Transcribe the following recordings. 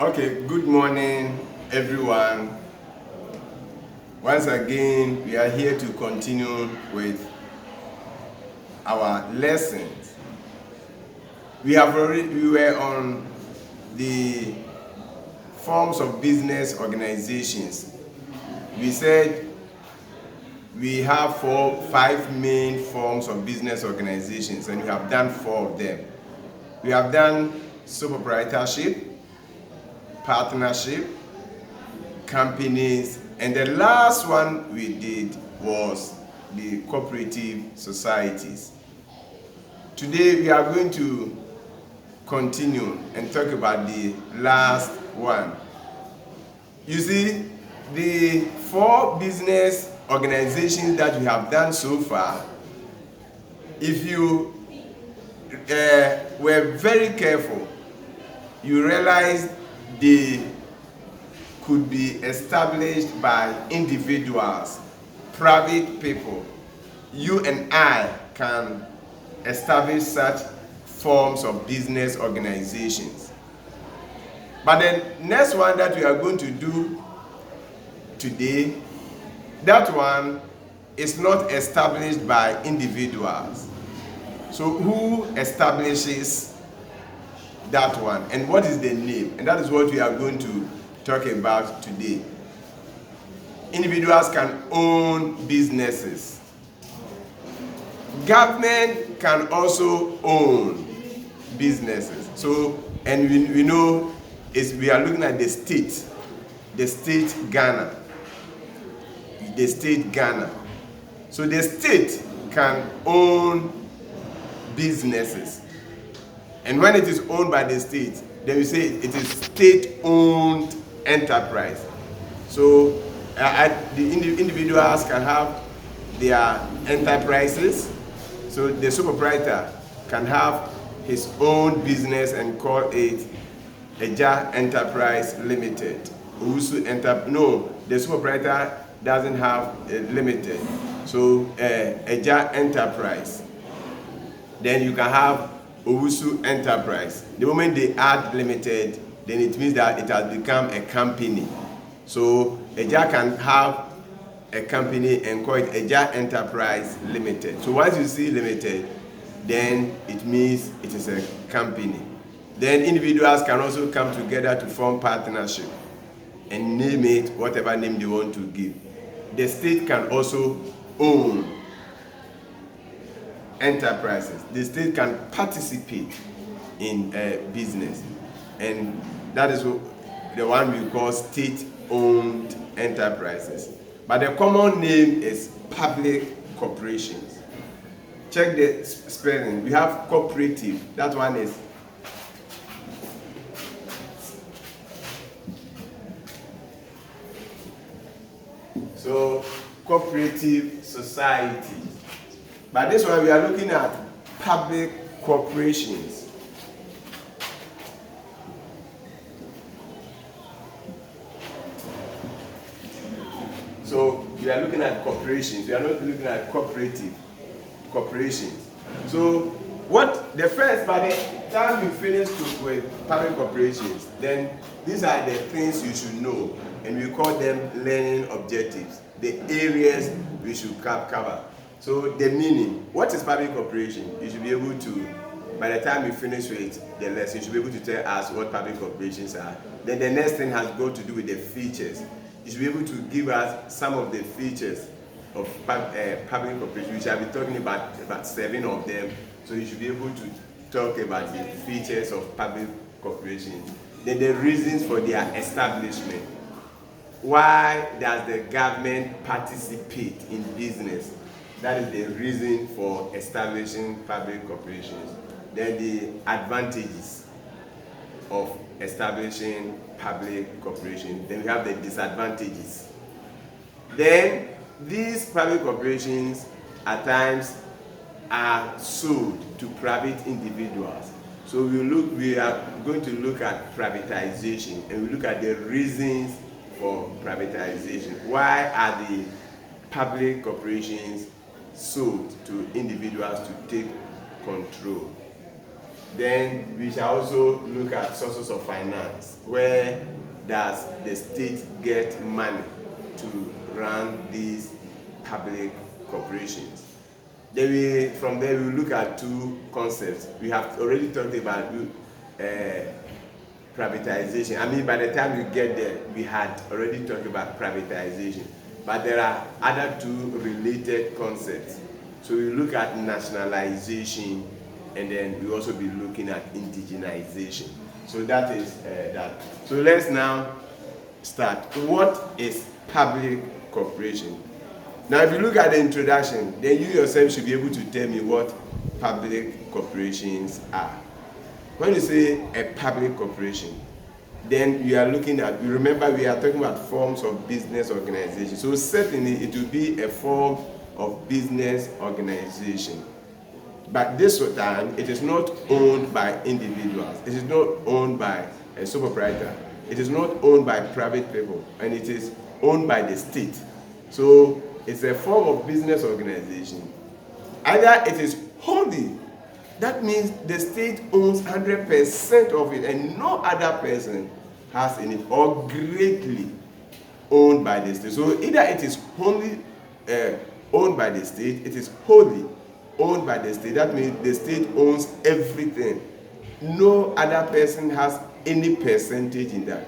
Okay, good morning, everyone. Once again, we are here to continue with our lessons. We were on the forms of business organizations. We said we have five main forms of business organizations, and we have done four of them. We have done sole proprietorship, partnership, companies, and the last one we did was the cooperative societies. Today we are going to continue and talk about the last one. You see, the four business organizations that we have done so far, if you were very careful, you realize they could be established by individuals, private people. You and I can establish such forms of business organizations. But the next one that we are going to do today, that one is not established by individuals. So who establishes that one, and what is the name? And that is what we are going to talk about today. Individuals can own businesses. Government can also own businesses. So, and we know we are looking at the state Ghana. The state Ghana. So the state can own businesses. And when it is owned by the state, then we say it is state-owned enterprise. So the individuals can have their enterprises. So the sole proprietor can have his own business and call it Eja Enterprise Limited. The sole proprietor doesn't have a limited. So Eja Enterprise. Then you can have Owusu Enterprise. The moment they add limited, then it means that it has become a company. So Eja can have a company and call it Eja Enterprise Limited. So once you see limited, then it means it is a company. Then individuals can also come together to form partnership and name it whatever name they want to give. The state can also own enterprises. The state can participate in business, and that is the one we call state-owned enterprises. But the common name is public corporations. Check the spelling. We have cooperative. That one is so cooperative society. But this one we are looking at public corporations. So we are looking at corporations. We are not looking at cooperative corporations. So what the first, by the time we finish with public corporations, then these are the things you should know, and we call them learning objectives, the areas we should cover. So the meaning, what is public corporation? You should be able to, by the time we finish with the lesson, you should be able to tell us what public corporations are. Then the next thing has got to do with the features. You should be able to give us some of the features of public corporation. We shall be talking about 7 of them. So you should be able to talk about the features of public corporations. Then the reasons for their establishment. Why does the government participate in business? That is the reason for establishing public corporations. Then the advantages of establishing public corporations. Then we have the disadvantages. Then these public corporations at times are sold to private individuals. So we are going to look at privatization, and we look at the reasons for privatization. Why are the public corporations sold to individuals to take control? Then we shall also look at sources of finance. Where does the state get money to run these public corporations? Then from there we will look at two concepts. We have already talked about privatization. I mean, by the time we get there, we had already talked about privatization. But there are other two related concepts. So we look at nationalization, and then we also be looking at indigenization. So that is that. So let's now start. What is public corporation? Now, if you look at the introduction, then you yourself should be able to tell me what public corporations are. When you say a public corporation, then you are looking at, remember we are talking about forms of business organization. So certainly it will be a form of business organization. But this time, it is not owned by individuals. It is not owned by a sole proprietor. It is not owned by private people, and it is owned by the state. So it's a form of business organization. Either it is wholly, that means the state owns 100% of it and no other person has any, or greatly owned by the state. So either it is wholly owned by the state, it is wholly owned by the state. That means the state owns everything. No other person has any percentage in that.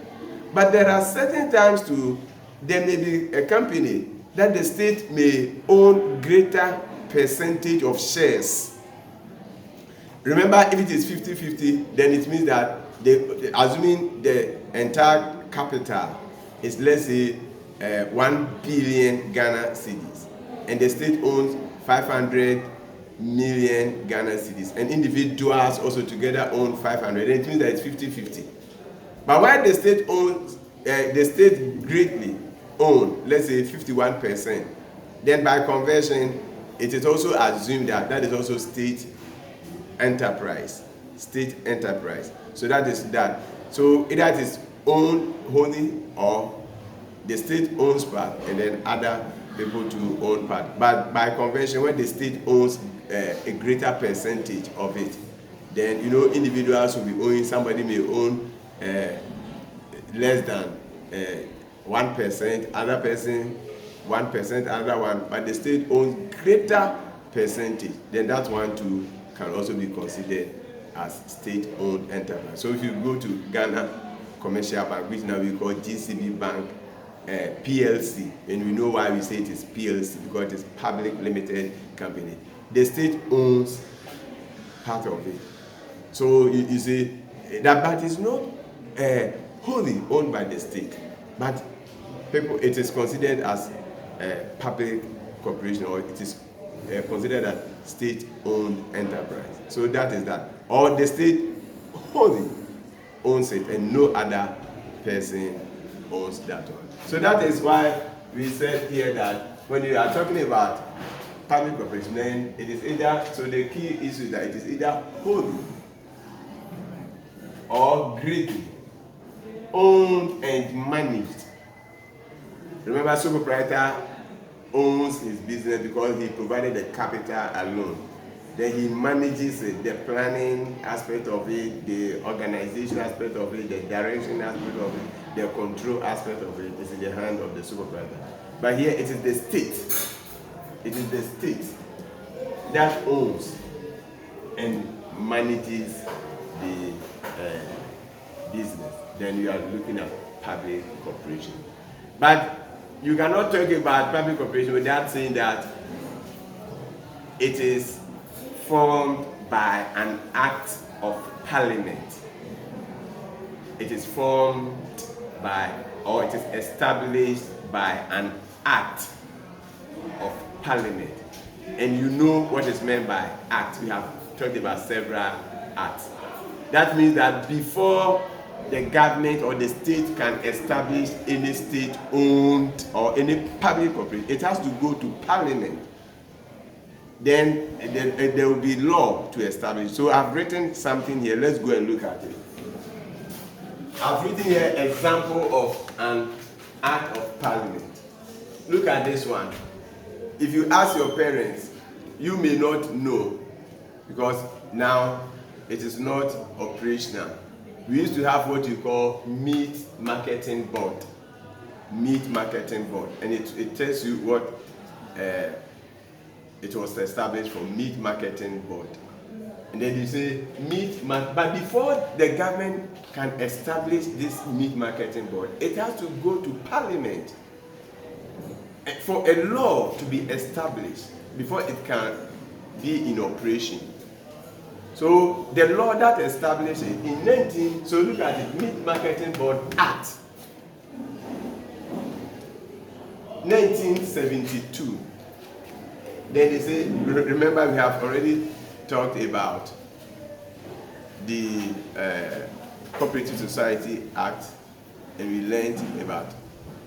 But there are certain times too, there may be a company that the state may own greater percentage of shares. Remember, if it is 50-50, then it means that assuming the entire capital is, let's say, 1 billion Ghana cedis, and the state owns 500 million Ghana cedis, and individuals also together own 500, then it means that it's 50-50. But while the state owns, the state greatly own, let's say 51%, then by conversion, it is also assumed that that is also state enterprise. State enterprise. So that is that. So either it is owned wholly or the state owns part and then other people to own part. But by convention, when the state owns a greater percentage of it, then individuals will be owning, somebody may own less than 1%, other person 1%, another one, but the state owns greater percentage, then that one too can also be considered as state-owned enterprise. So if you go to Ghana Commercial Bank, which now we call GCB Bank PLC, and we know why we say it is PLC, because it is public limited company. The state owns part of it. So you see that, but it's not wholly owned by the state, but it is considered as a public corporation, or it is considered as state-owned enterprise. So that is that. Or the state wholly owns it and no other person owns that one. So that is why we said here that when you are talking about public corporation, then it is either, so the key issue is that it is either wholly or greatly owned and managed. Remember, sole proprietor owns his business because he provided the capital alone. Then he manages it, the planning aspect of it, the organization aspect of it, the direction aspect of it, the control aspect of it is in the hand of the sole proprietor. But here it is the state. It is the state that owns and manages the business. Then you are looking at public corporation. But you cannot talk about public corporation without saying that it is formed by an act of parliament. It is formed by, or it is established by an act of parliament. And you know what is meant by act. We have talked about several acts. That means that before the government or the state can establish any state-owned or any public corporation, it has to go to parliament. Then there will be law to establish. So I've written something here. Let's go and look at it. I've written here an example of an act of parliament. Look at this one. If you ask your parents, you may not know, because now it is not operational. We used to have what you call meat marketing board. Meat marketing board, and it tells you what it was established for meat marketing board. And then you say but before the government can establish this meat marketing board, it has to go to parliament for a law to be established before it can be in operation. So the law that established it in so look at the Meat Marketing Board Act 1972. Then they say, remember we have already talked about the Cooperative Society Act, and we learned about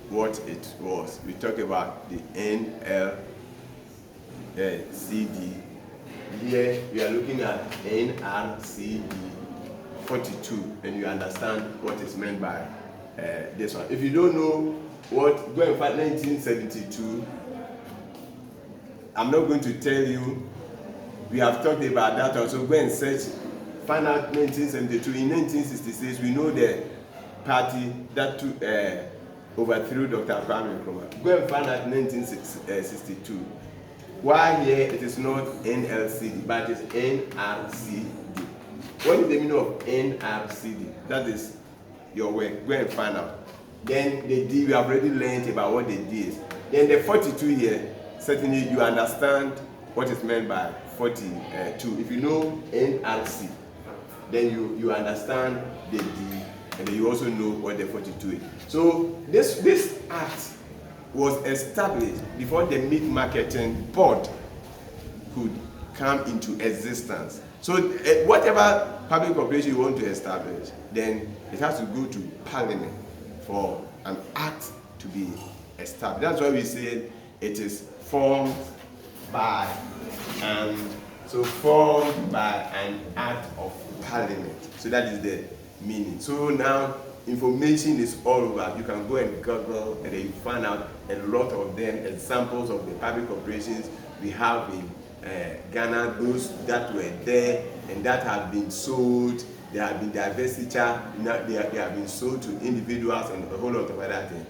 what it was. We talked about the NLCD. Here we are looking at NRCD 42, and you understand what is meant by this one. If you don't know what, go and find 1972. I'm not going to tell you. We have talked about that also. Go and search, find out 1972. In 1966, we know the party that overthrew Dr. Kwame Nkrumah. Go and find out 1962. Why here it is not NLCD, but it's NRCD. What is the meaning of NRCD? That is your work. Go and find out. Then the D, we have already learned about what the D is. Then the 42 here, certainly you understand what is meant by 42. If you know NRC, then you understand the D, and then you also know what the 42 is. So this act was established before the Meat Marketing Board could come into existence. So whatever public corporation you want to establish, then it has to go to Parliament for an act to be established. That's why we say it is formed by an act of Parliament. So that is the meaning. So now information is all over. You can go and Google and then you find out a lot of them, examples of the public corporations we have in Ghana, those that were there and that have been sold. They have been divestiture, they have been sold to individuals and a whole lot of other things.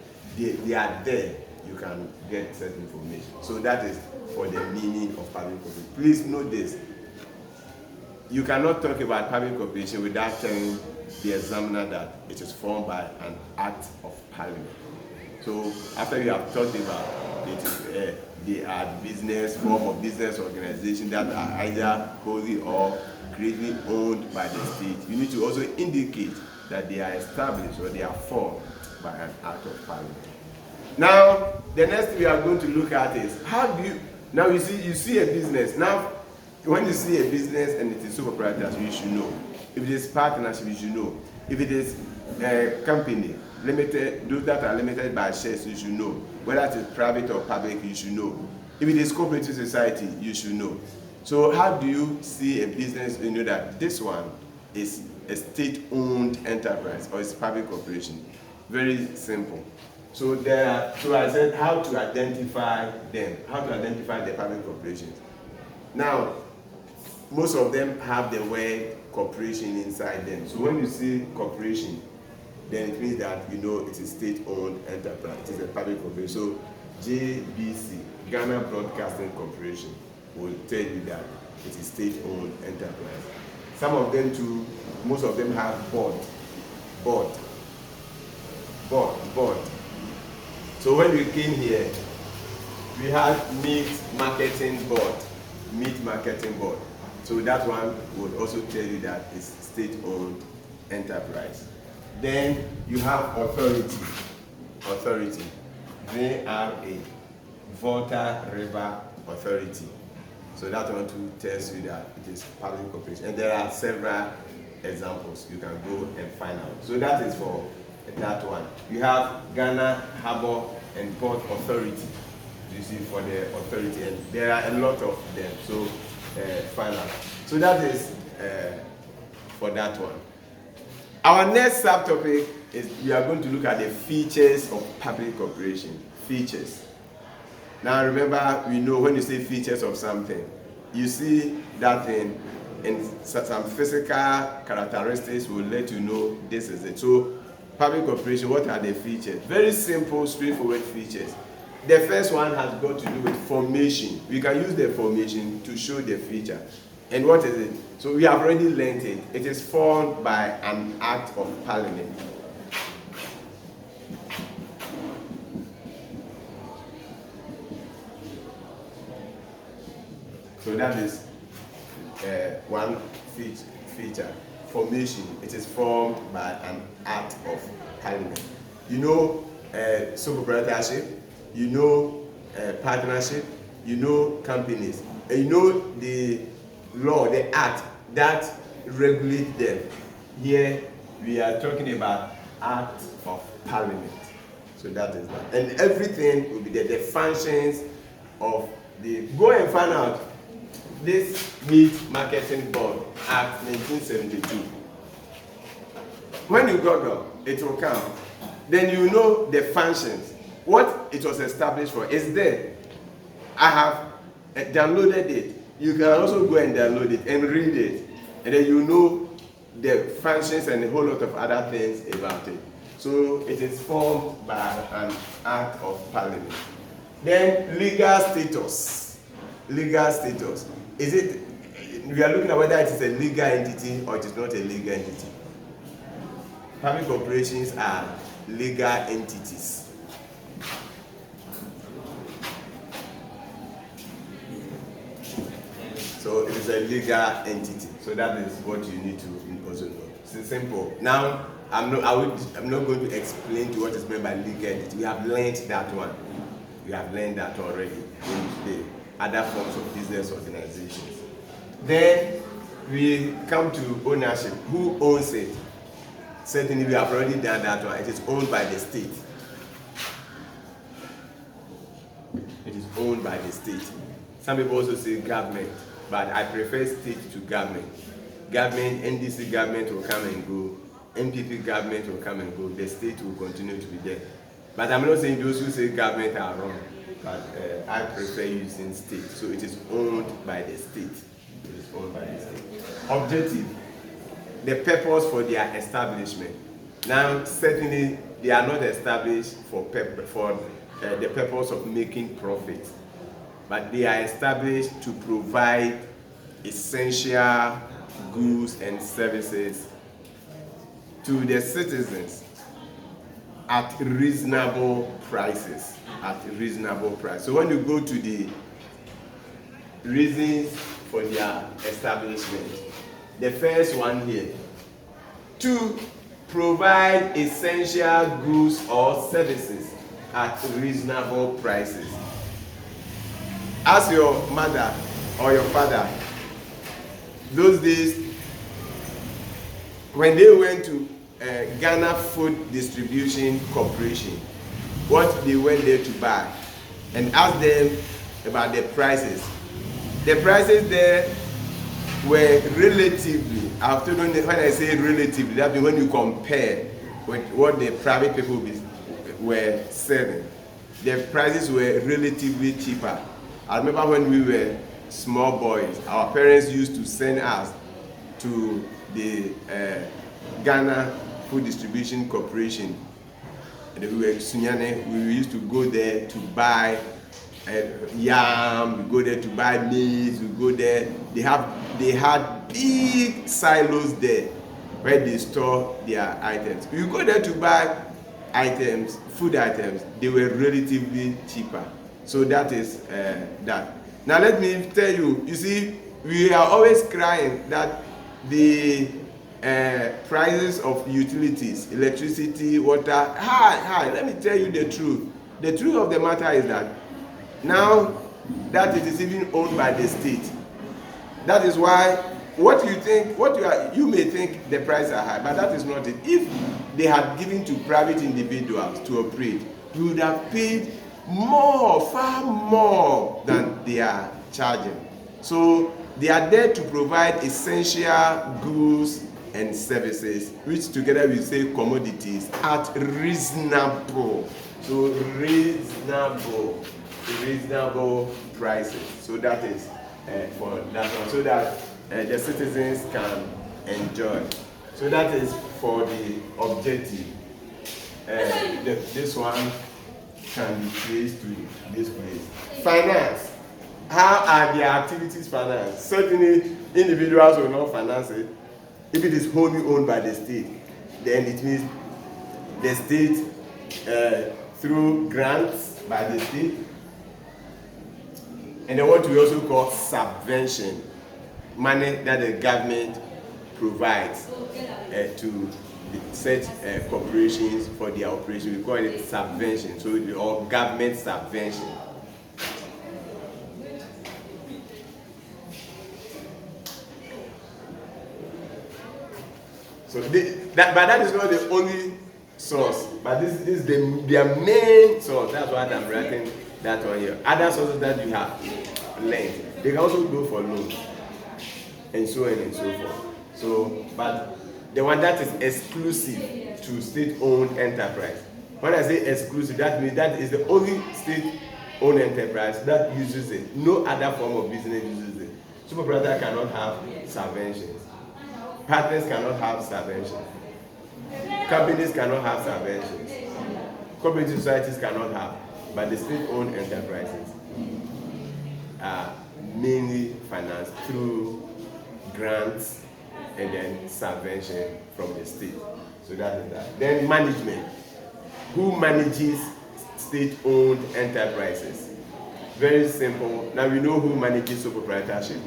They are there. You can get certain information. So that is for the meaning of public corporation. Please note this. You cannot talk about public corporation without telling the examiner that it is formed by an act of Parliament. So after you have talked about it, they are business form of business organization that are either wholly or greatly owned by the state, you need to also indicate that they are established or they are formed by an act of Parliament. Now, the next thing we are going to look at is how do you, now you see a business. Now, when you see a business and it is sole proprietorship, you should know. If it is partnership, you should know. If it is a company, limited, those that are limited by shares, you should know. Whether it is private or public, you should know. If it is cooperative society, you should know. So how do you see a business, you know that this one is a state-owned enterprise or it's public corporation? Very simple. So I said how to identify them, how to identify the public corporations. Now, most of them have the word corporation inside them. So when you see corporation, then it means that you know it's a state-owned enterprise. It is a public corporation. So JBC, Ghana Broadcasting Corporation, will tell you that it is state-owned enterprise. Some of them too, most of them have board. So when we came here, we had Meat Marketing Board. So that one would also tell you that it's state-owned enterprise. Then you have authority, VRA, Volta River Authority. So that one too tells you that it is public corporation. And there are several examples you can go and find out. So that is for that one. You have Ghana Harbour and Port Authority. You see, for the authority, and there are a lot of them. So find out. So that is for that one. Our next subtopic is we are going to look at the features of public corporation. Features. Now remember, we know when you say features of something, you see that thing, and some physical characteristics will let you know this is it. So public corporation, what are the features? Very simple, straightforward features. The first one has got to do with formation. We can use the formation to show the feature. And what is it? So we have already learned it. It is formed by an act of parliament. So that is one feature. Formation. It is formed by an act of parliament. You know sole proprietorship, you know partnership, you know companies, and you know the law, the act that regulates them. Here we are talking about act of parliament. So that is that. And everything will be there. The functions of the, go and find out this Meat Marketing Board Act 1972. When you Google, it will come. Then you know the functions. What it was established for is there. I have downloaded it. You can also go and download it and read it. And then you know the functions and a whole lot of other things about it. So it is formed by an act of parliament. Then legal status. Legal status. Is it, we are looking at whether it is a legal entity or it is not a legal entity. Public corporations are legal entities. So it is a legal entity. So that is what you need to also know. It's simple. Now, I'm not going to explain to what is meant by legal entity. We have learned that one. We have learned that already in the other forms of business organizations. Then we come to ownership. Who owns it? Certainly we have already done that one. It is owned by the state. It is owned by the state. Some people also say government, but I prefer state to government. Government, NDC government will come and go. NPP government will come and go. The state will continue to be there. But I'm not saying those who say government are wrong. But I prefer using state. So it is owned by the state. It is owned by the state. Objective. The purpose for their establishment. Now, certainly, they are not established for the purpose of making profit. But they are established to provide essential goods and services to the citizens at reasonable prices. At reasonable price. So when you go to the reasons for their establishment, the first one here, to provide essential goods or services at reasonable prices. Ask your mother or your father, those days when they went to Ghana Food Distribution Corporation, what they went there to buy, and ask them about the prices. The prices there were relatively, I have told you when I say relatively, that means when you compare with what the private people were selling, the prices were relatively cheaper. I remember when we were small boys, our parents used to send us to the Ghana Food Distribution Corporation. And we were Sunyane, we used to go there to buy yam, we go there to buy maize, we go there. They had big silos there where they store their items. You go there to buy items, food items, they were relatively cheaper. So that is that. Now let me tell you, you see, we are always crying that the prices of utilities, electricity, water, high. Let me tell you the truth. The truth of the matter is that now that it is even owned by the state, that is why you may think the prices are high, but that is not it. If they had given to private individuals to operate, we would have paid more, far more than they are charging. So they are there to provide essential goods and services, which together we say commodities, at reasonable. So reasonable prices. So that is for that one. So that the citizens can enjoy. So that is for the objective. This one can be traced to this place. Finance. How are their activities financed? Certainly, individuals will not finance it. If it is wholly owned by the state, then it means the state through grants by the state. And then what we also call subvention, money that the government provides to such corporations for their operation. We call it subvention, or government subvention. So but that is not the only source, but this is their main source. That's why I'm writing that one here. Other sources that you have learned, they can also go for loans, and so on and so forth. So, but the one that is exclusive to state-owned enterprise. When I say exclusive, that means that is the only state-owned enterprise that uses it. No other form of business uses it. Super proprietor cannot have subventions. Partners cannot have subventions. Companies cannot have subventions. Cooperative societies cannot have. But the state-owned enterprises are mainly financed through grants and then subvention from the state. So that is that. Then management. Who manages state-owned enterprises? Very simple. Now we know who manages sole proprietorship.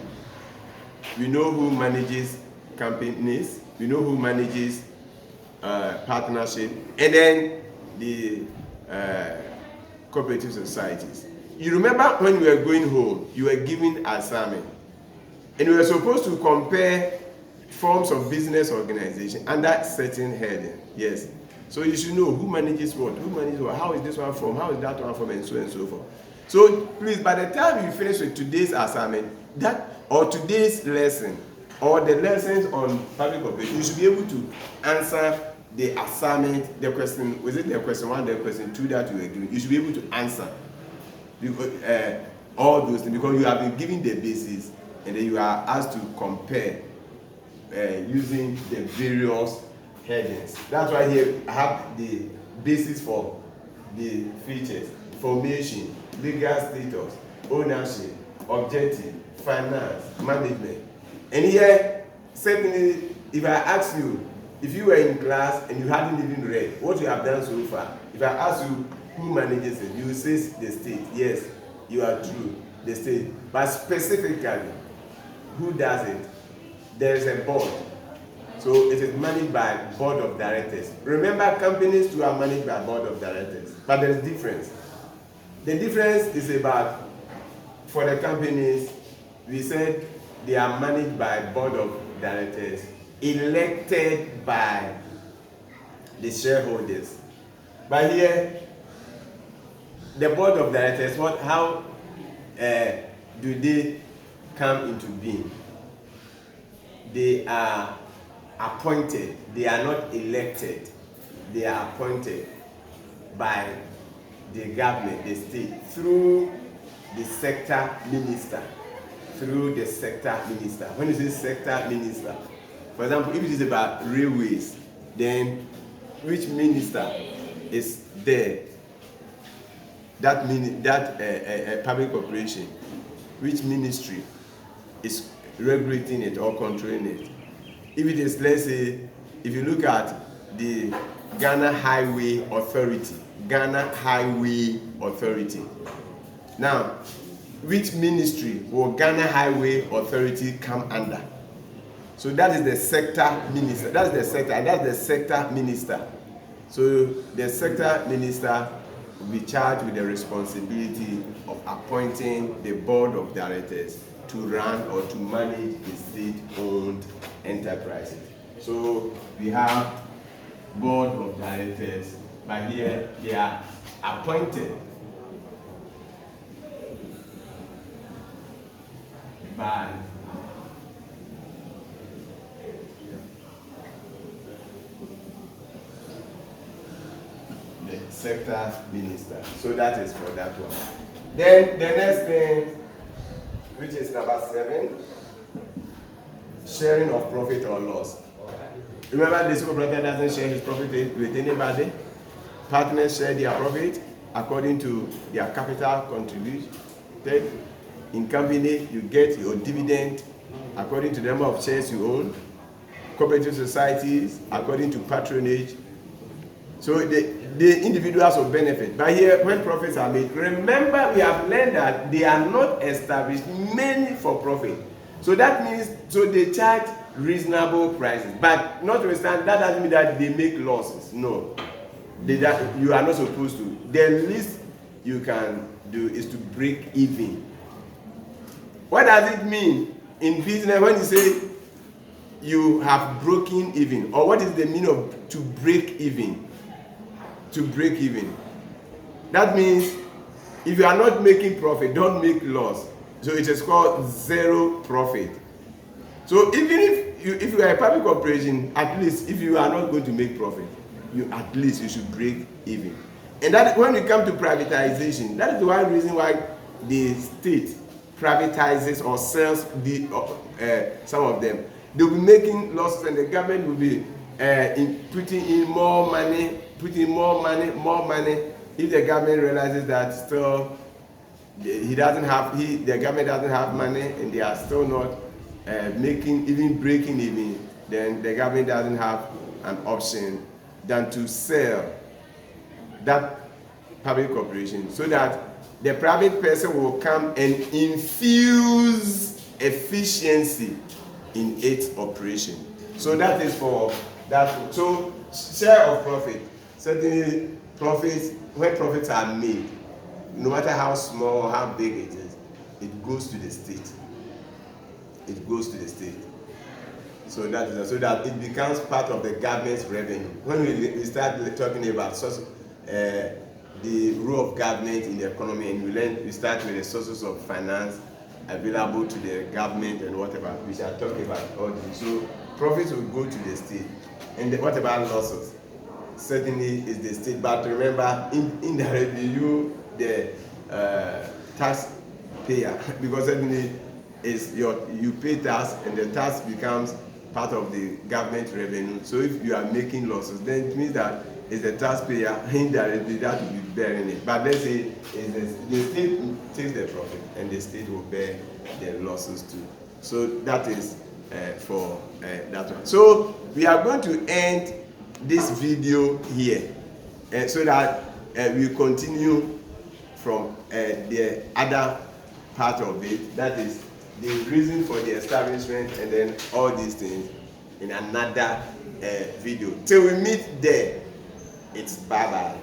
We know who manages companies. We know who manages partnership. And then the cooperative societies. You remember when we were going home, you were given assignment. And we were supposed to compare forms of business organization under certain heading. Yes. So you should know who manages what, how is this one from, how is that one from, and so forth. So please, by the time you finish with today's assignment, or today's lesson, or the lessons on public operation, you should be able to answer the assignment, the question, was it the question 1, the question 2 that you were doing? You should be able to answer because, all those things, because you have been given the basis, and then you are asked to compare using the various headings. That's why here I have the basis for the features: formation, legal status, ownership, objective, finance, management. And here, certainly, if I ask you, if you were in class and you hadn't even read what you have done so far, if I ask you who manages it, you will say the state. Yes, you are true, the state. But specifically, who does it? There is a board. So it is managed by board of directors. Remember, companies too are managed by board of directors. But there is difference. The difference is about, for the companies, we said they are managed by board of directors, elected by the shareholders. But here, the board of directors, how do they come into being? They are appointed. They are not elected. They are appointed by the government, the state, through the sector minister. Through the sector minister. When you say sector minister, for example, if it is about railways, then which minister is there? That public corporation, which ministry is regulating it or controlling it? If it is, let's say, if you look at the Ghana Highway Authority, now, which ministry will Ghana Highway Authority come under? So that is the sector minister. That's the sector, and that's the sector minister. So the sector minister will be charged with the responsibility of appointing the board of directors to run or to manage the state-owned enterprises. So we have board of directors, but here they are appointed by the sector minister. So that is for that one. Then the next thing, which is number 7, sharing of profit or loss. Remember, the sole proprietor doesn't share his profit with anybody. Partners share their profit according to their capital contribution. In company, you get your dividend according to the number of shares you own. Cooperative societies according to patronage. So the individuals will benefit. But here, when profits are made, remember we have learned that they are not established mainly for profit. So that means, so they charge reasonable prices. But notwithstanding, that doesn't mean that they make losses. No. You are not supposed to. The least you can do is to break even. What does it mean in business when you say you have broken even? Or what is the meaning of to break even? To break even. That means if you are not making profit, don't make loss. So it is called zero profit. So even if you are a public corporation, at least if you are not going to make profit, at least you should break even. And that when we come to privatization, that is the one reason why the state privatizes or sells some of them. They'll be making losses, and the government will be putting in more money. If the government realizes that still the government doesn't have money and they are still not breaking even, then the government doesn't have an option than to sell that public corporation so that the private person will come and infuse efficiency in its operation. So that is for that. So share of profit. Certainly profits, when profits are made, no matter how small or how big it is, it goes to the state. It goes to the state. So that it becomes part of the government's revenue. When we start talking about the role of government in the economy, and we start with the sources of finance available to the government and whatever, we shall talk about all this. So profits will go to the state. And what about losses? Certainly is the state, but remember, indirectly you, the taxpayer, because certainly you pay tax, and the tax becomes part of the government revenue. So if you are making losses, then it means that it's the taxpayer indirectly that will be bearing it. But let's say the state takes the profit, and the state will bear the losses too. So that is for that one. So we are going to end this video here, so that we continue from the other part of it, that is the reason for the establishment, and then all these things in another video. Till we meet there, it's bye-bye.